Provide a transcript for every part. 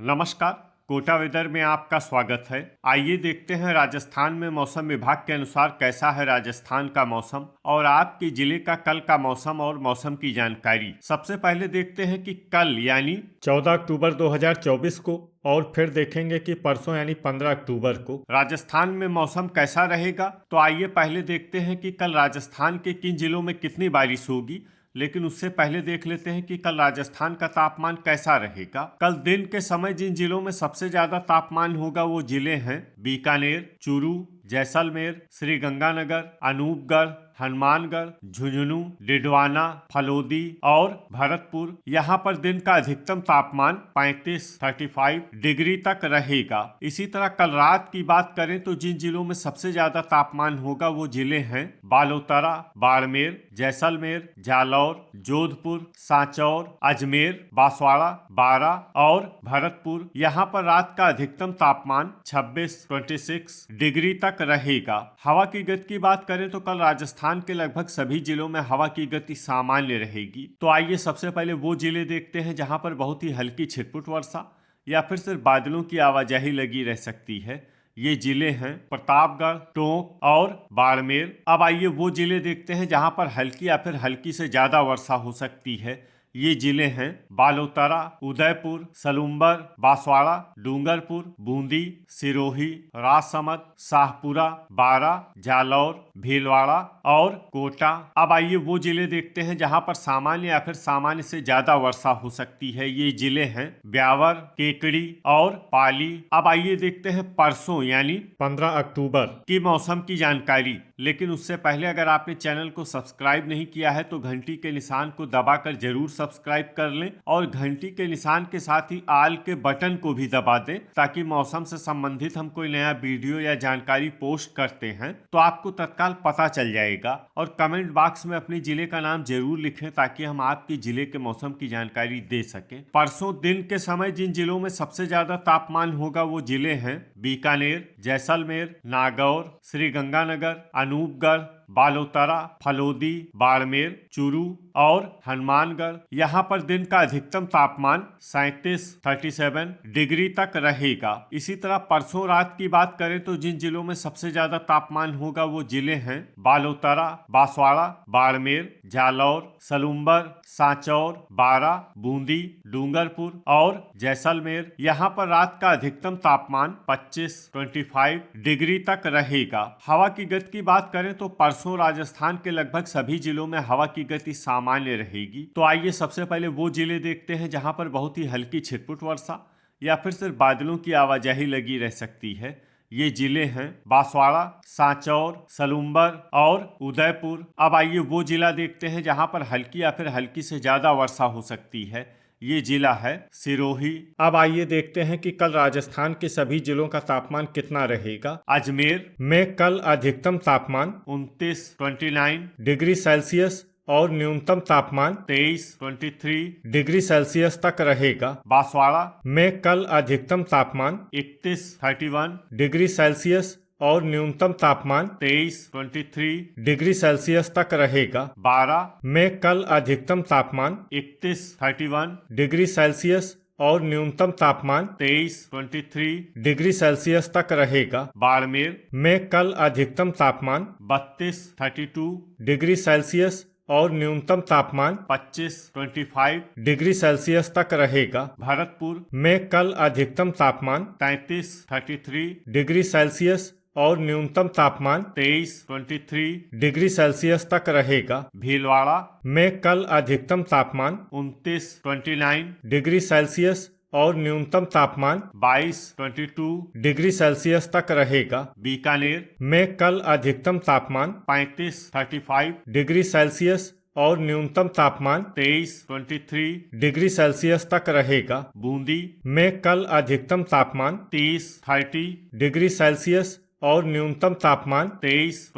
नमस्कार, कोटा वेदर में आपका स्वागत है। आइए देखते हैं राजस्थान में मौसम विभाग के अनुसार कैसा है राजस्थान का मौसम और आपके जिले का कल का मौसम और मौसम की जानकारी। सबसे पहले देखते हैं कि कल यानी 14 अक्टूबर 2024 को और फिर देखेंगे कि परसों यानी 15 अक्टूबर को राजस्थान में मौसम कैसा रहेगा। तो आइए पहले देखते हैं कि कल राजस्थान के किन जिलों में कितनी बारिश होगी, लेकिन उससे पहले देख लेते हैं कि कल राजस्थान का तापमान कैसा रहेगा। कल दिन के समय जिन जिलों में सबसे ज्यादा तापमान होगा वो जिले हैं बीकानेर, चूरू, जैसलमेर, श्रीगंगानगर, अनूपगढ़, हनुमानगढ़, झुंझुनू, डिडवाना, फलोदी और भरतपुर। यहाँ पर दिन का अधिकतम तापमान 35 डिग्री तक रहेगा। इसी तरह कल रात की बात करें तो जिन जिलों में सबसे ज्यादा तापमान होगा वो जिले हैं बालोतरा, बाड़मेर, जैसलमेर, जालौर, जोधपुर, सांचौर, अजमेर, बांसवाड़ा, बारा और भरतपुर। यहाँ पर रात का अधिकतम तापमान 26 डिग्री तक रहेगा। हवा की गति की बात करें तो कल राजस्थान के लगभग सभी जिलों में हवा की गति सामान्य रहेगी। तो आइए सबसे पहले वो जिले देखते हैं जहां पर बहुत ही हल्की छिटपुट वर्षा या फिर सिर्फ बादलों की आवाजाही लगी रह सकती है। ये जिले हैं प्रतापगढ़, टोंक और बाड़मेर। अब आइए वो जिले देखते हैं जहां पर हल्की या फिर हल्की से ज्यादा वर्षा हो सकती है। ये जिले हैं बालोतरा, उदयपुर, सलूम्बर, बांसवाड़ा, डूंगरपुर, बूंदी, सिरोही, राजसमंद, शाहपुरा, बारा, जालौर, भीलवाड़ा और कोटा। अब आइए वो जिले देखते हैं जहां पर सामान्य या फिर सामान्य से ज्यादा वर्षा हो सकती है। ये जिले हैं ब्यावर, केकड़ी और पाली। अब आइए देखते हैं परसों यानी 15 अक्टूबर की मौसम की जानकारी। लेकिन उससे पहले अगर आपने चैनल को सब्सक्राइब नहीं किया है तो घंटी के निशान को दबाकर जरूर सब्सक्राइब कर लें और घंटी के निशान के साथ ही आल के बटन को भी दबा दें ताकि मौसम से संबंधित हम कोई नया वीडियो या जानकारी पोस्ट करते हैं तो आपको तत्काल पता चल जाएगा। और कमेंट बॉक्स में अपने जिले का नाम जरूर लिखें ताकि हम आपके जिले के मौसम की जानकारी दे सकें। परसों दिन के समय जिन जिलों में सबसे ज्यादा तापमान होगा वो जिले हैं बीकानेर, जैसलमेर, नागौर, श्रीगंगानगर, अनूपगढ़, बालोतरा, फलोदी, बाड़मेर, चूरू और हनुमानगढ़। यहाँ पर दिन का अधिकतम तापमान 37 डिग्री तक रहेगा। इसी तरह परसों रात की बात करें तो जिन जिलों में सबसे ज्यादा तापमान होगा वो जिले हैं बालोतरा, बांसवाड़ा, बाड़मेर, जालौर, सलूम्बर, सांचौर, बारा, बूंदी, डूंगरपुर और जैसलमेर। यहाँ पर रात का अधिकतम तापमान 25 डिग्री तक रहेगा। हवा की गति की बात करें तो परसों राजस्थान के लगभग सभी जिलों में हवा की गति सामान्य रहेगी। तो आइए सबसे पहले वो जिले देखते हैं जहां पर बहुत ही हल्की छिटपुट वर्षा या फिर सिर्फ बादलों की आवाजाही लगी रह सकती है। ये जिले हैं बांसवाड़ा, सांचौर, सलूम्बर और उदयपुर। अब आइए वो जिला देखते हैं जहां पर हल्की या फिर हल्की से ज्यादा वर्षा हो सकती है। ये जिला है सिरोही। अब आइए देखते हैं कि कल राजस्थान के सभी जिलों का तापमान कितना रहेगा। अजमेर में कल अधिकतम तापमान 29 डिग्री सेल्सियस और न्यूनतम तापमान 23 डिग्री सेल्सियस तक रहेगा। बांसवाड़ा में कल अधिकतम तापमान 31 डिग्री सेल्सियस और न्यूनतम तापमान 23 डिग्री सेल्सियस तक रहेगा। बारा में कल अधिकतम तापमान 31 डिग्री सेल्सियस और न्यूनतम तापमान 23 डिग्री सेल्सियस तक रहेगा। बाड़मेर में कल अधिकतम तापमान 32 डिग्री सेल्सियस और न्यूनतम तापमान 25 डिग्री सेल्सियस तक रहेगा। भरतपुर में कल अधिकतम तापमान 33 डिग्री सेल्सियस और न्यूनतम तापमान 23 डिग्री सेल्सियस तक रहेगा। भीलवाड़ा में कल अधिकतम तापमान 29 डिग्री सेल्सियस और न्यूनतम तापमान 22 डिग्री सेल्सियस तक रहेगा। बीकानेर में कल अधिकतम तापमान 35 डिग्री सेल्सियस और न्यूनतम तापमान 23 डिग्री सेल्सियस तक रहेगा। बूंदी में कल अधिकतम तापमान 30 डिग्री सेल्सियस और न्यूनतम तापमान 23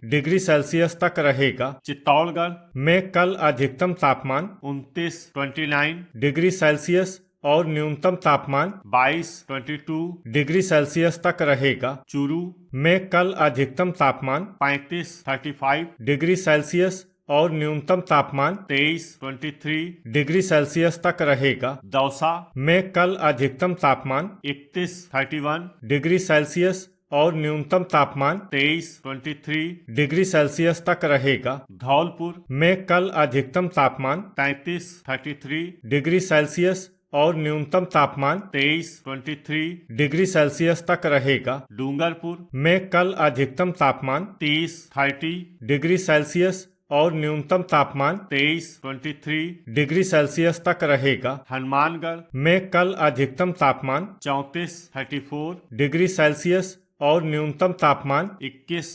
डिग्री सेल्सियस तक रहेगा। चित्तौड़गढ़ में कल अधिकतम तापमान 29 डिग्री सेल्सियस और न्यूनतम तापमान 22 डिग्री सेल्सियस तक रहेगा। चूरू में कल अधिकतम तापमान 35 डिग्री सेल्सियस और न्यूनतम तापमान 23 डिग्री सेल्सियस तक रहेगा। दौसा में कल अधिकतम तापमान 31 डिग्री सेल्सियस और न्यूनतम तापमान 23 डिग्री सेल्सियस तक रहेगा। धौलपुर में कल अधिकतम तापमान 33 डिग्री सेल्सियस और न्यूनतम तापमान 23 डिग्री सेल्सियस तक रहेगा। डूंगरपुर में कल अधिकतम तापमान 30 डिग्री सेल्सियस और न्यूनतम तापमान 23 डिग्री सेल्सियस तक रहेगा। हनुमानगढ़ में कल अधिकतम तापमान 34 डिग्री सेल्सियस और न्यूनतम तापमान 21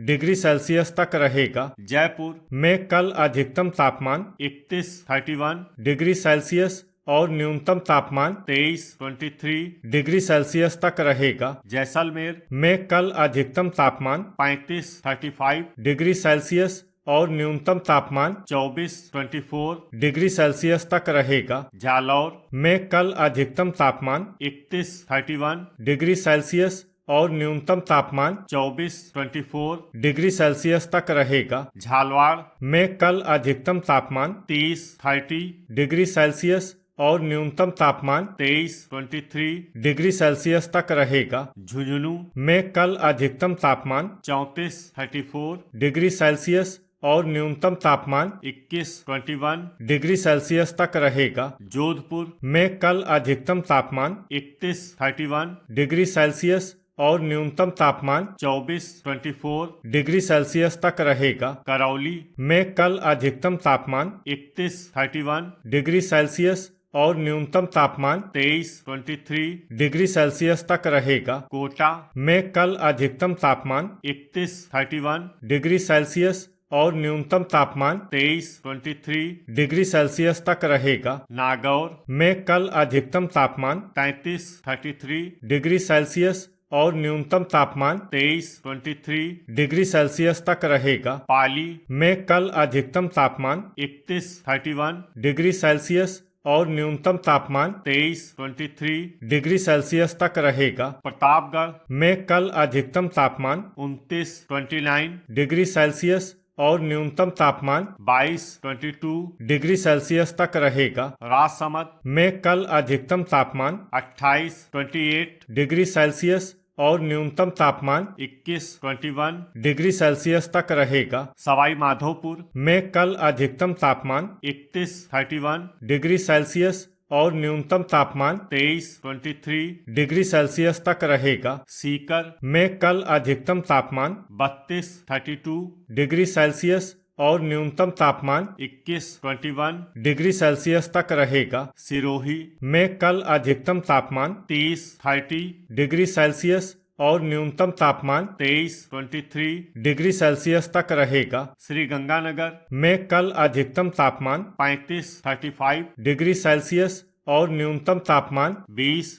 डिग्री सेल्सियस तक रहेगा। जयपुर में कल अधिकतम तापमान 31 डिग्री सेल्सियस और न्यूनतम तापमान 23 डिग्री सेल्सियस तक रहेगा। जैसलमेर में कल अधिकतम तापमान 35 डिग्री सेल्सियस और न्यूनतम तापमान 24 डिग्री सेल्सियस तक रहेगा। जालौर में कल अधिकतम तापमान 31 डिग्री सेल्सियस और न्यूनतम तापमान 24 डिग्री सेल्सियस तक रहेगा। झालवाड़ में कल अधिकतम तापमान 30 डिग्री सेल्सियस और न्यूनतम तापमान 23 डिग्री सेल्सियस तक रहेगा। झुंझुनू में कल अधिकतम तापमान 34 डिग्री सेल्सियस और न्यूनतम तापमान 21 डिग्री सेल्सियस तक रहेगा। जोधपुर में कल अधिकतम तापमान 31 डिग्री सेल्सियस और न्यूनतम तापमान 24 डिग्री सेल्सियस तक रहेगा। करौली में कल अधिकतम तापमान 31 डिग्री सेल्सियस और न्यूनतम तापमान 23 डिग्री सेल्सियस तक रहेगा। कोटा में कल अधिकतम तापमान 31 डिग्री सेल्सियस और न्यूनतम तापमान 23 डिग्री सेल्सियस तक रहेगा। नागौर में कल अधिकतम तापमान 33 डिग्री सेल्सियस और न्यूनतम तापमान 23 डिग्री सेल्सियस तक रहेगा। पाली में कल अधिकतम तापमान 31 डिग्री सेल्सियस और न्यूनतम तापमान 23 डिग्री सेल्सियस तक रहेगा। प्रतापगढ़ में कल अधिकतम तापमान 29 डिग्री सेल्सियस और न्यूनतम तापमान 22 डिग्री सेल्सियस तक रहेगा। राजसमंद में कल अधिकतम तापमान 28 डिग्री सेल्सियस और न्यूनतम तापमान 21 डिग्री सेल्सियस तक रहेगा। सवाई माधोपुर में कल अधिकतम तापमान 31 डिग्री सेल्सियस और न्यूनतम तापमान 23 डिग्री सेल्सियस तक रहेगा। सीकर में कल अधिकतम तापमान 32 डिग्री सेल्सियस और न्यूनतम तापमान 21 डिग्री सेल्सियस तक रहेगा। सिरोही में कल अधिकतम तापमान 30 डिग्री सेल्सियस और न्यूनतम तापमान 23 डिग्री सेल्सियस तक रहेगा। श्री गंगानगर में कल अधिकतम तापमान 35 डिग्री सेल्सियस और न्यूनतम तापमान 20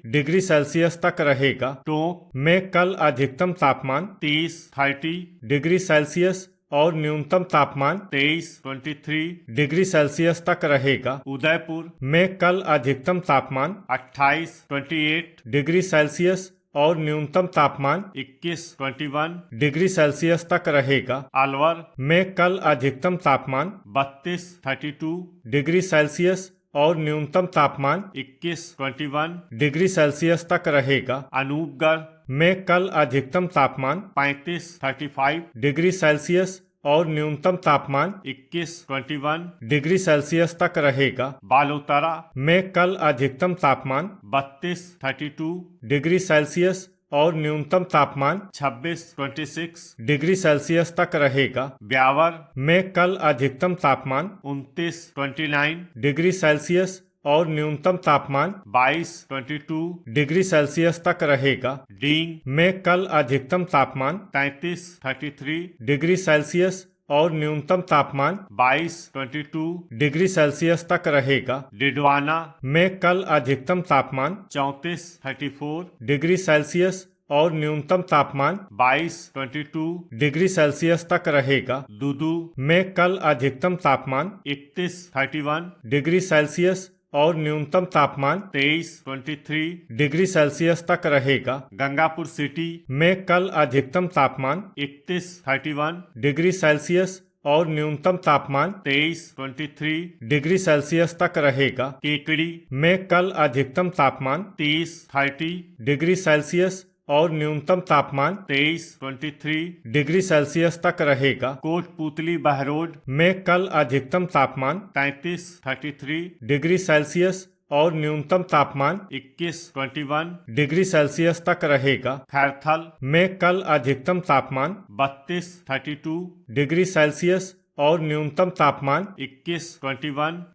डिग्री सेल्सियस तक रहेगा। टोंक में कल अधिकतम तापमान 30 डिग्री सेल्सियस और न्यूनतम तापमान 23 डिग्री सेल्सियस तक रहेगा। उदयपुर में कल अधिकतम तापमान 28 डिग्री सेल्सियस और न्यूनतम तापमान 21 डिग्री सेल्सियस तक रहेगा। अलवर में कल अधिकतम तापमान 32 डिग्री सेल्सियस और न्यूनतम तापमान 21 डिग्री सेल्सियस तक रहेगा। अनूपगढ़ में कल अधिकतम तापमान 35 डिग्री सेल्सियस और न्यूनतम तापमान 21 डिग्री सेल्सियस तक रहेगा। बालोतरा में कल अधिकतम तापमान 32 डिग्री सेल्सियस और न्यूनतम तापमान 26 डिग्री सेल्सियस तक रहेगा। ब्यावर में कल अधिकतम तापमान 29 डिग्री सेल्सियस और न्यूनतम तापमान 22 डिग्री सेल्सियस तक रहेगा। डींग में कल अधिकतम तापमान 33 डिग्री सेल्सियस और न्यूनतम तापमान 22 डिग्री सेल्सियस तक रहेगा। डिडवाना में कल अधिकतम तापमान 34 डिग्री सेल्सियस और न्यूनतम तापमान 22 डिग्री सेल्सियस तक रहेगा। दूदू में कल अधिकतम तापमान 31 डिग्री सेल्सियस और न्यूनतम तापमान 23 डिग्री सेल्सियस तक रहेगा। गंगापुर सिटी में कल अधिकतम तापमान 31 डिग्री सेल्सियस और न्यूनतम तापमान 23 डिग्री सेल्सियस तक रहेगा। केकड़ी में कल अधिकतम तापमान 30 डिग्री सेल्सियस और न्यूनतम तापमान 23 डिग्री सेल्सियस तक रहेगा। कोटपुतली बहरोड में कल अधिकतम तापमान 33 डिग्री सेल्सियस और न्यूनतम तापमान 21 डिग्री सेल्सियस तक रहेगा। खैरथल में कल अधिकतम तापमान 32 डिग्री सेल्सियस और न्यूनतम तापमान 21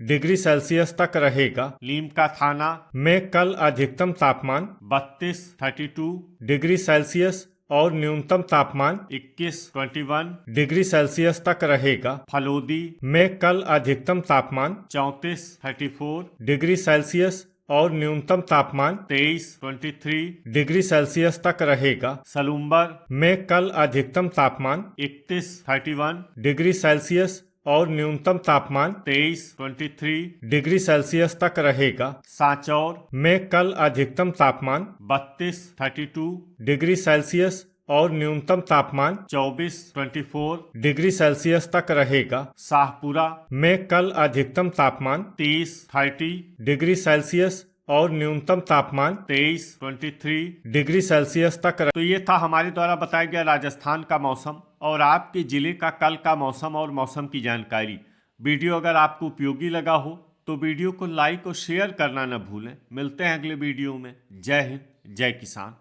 डिग्री सेल्सियस तक रहेगा। लीमका थाना में कल अधिकतम तापमान 32 डिग्री सेल्सियस और न्यूनतम तापमान 21 डिग्री सेल्सियस तक रहेगा। फलोदी में कल अधिकतम तापमान 34 डिग्री सेल्सियस और न्यूनतम तापमान 23 डिग्री सेल्सियस तक रहेगा। सलूम्बर में कल अधिकतम तापमान 31 डिग्री सेल्सियस और न्यूनतम तापमान 23 डिग्री सेल्सियस तक रहेगा। सांचौर में कल अधिकतम तापमान 32 डिग्री सेल्सियस और न्यूनतम तापमान 24 डिग्री सेल्सियस तक रहेगा। शाहपुरा में कल अधिकतम तापमान 30 डिग्री सेल्सियस और न्यूनतम तापमान 23 डिग्री सेल्सियस तक। तो ये था हमारे द्वारा बताया गया राजस्थान का मौसम और आपके जिले का कल का मौसम और मौसम की जानकारी। वीडियो अगर आपको उपयोगी लगा हो तो वीडियो को लाइक और शेयर करना न भूलें। मिलते हैं अगले वीडियो में। जय हिंद, जय किसान।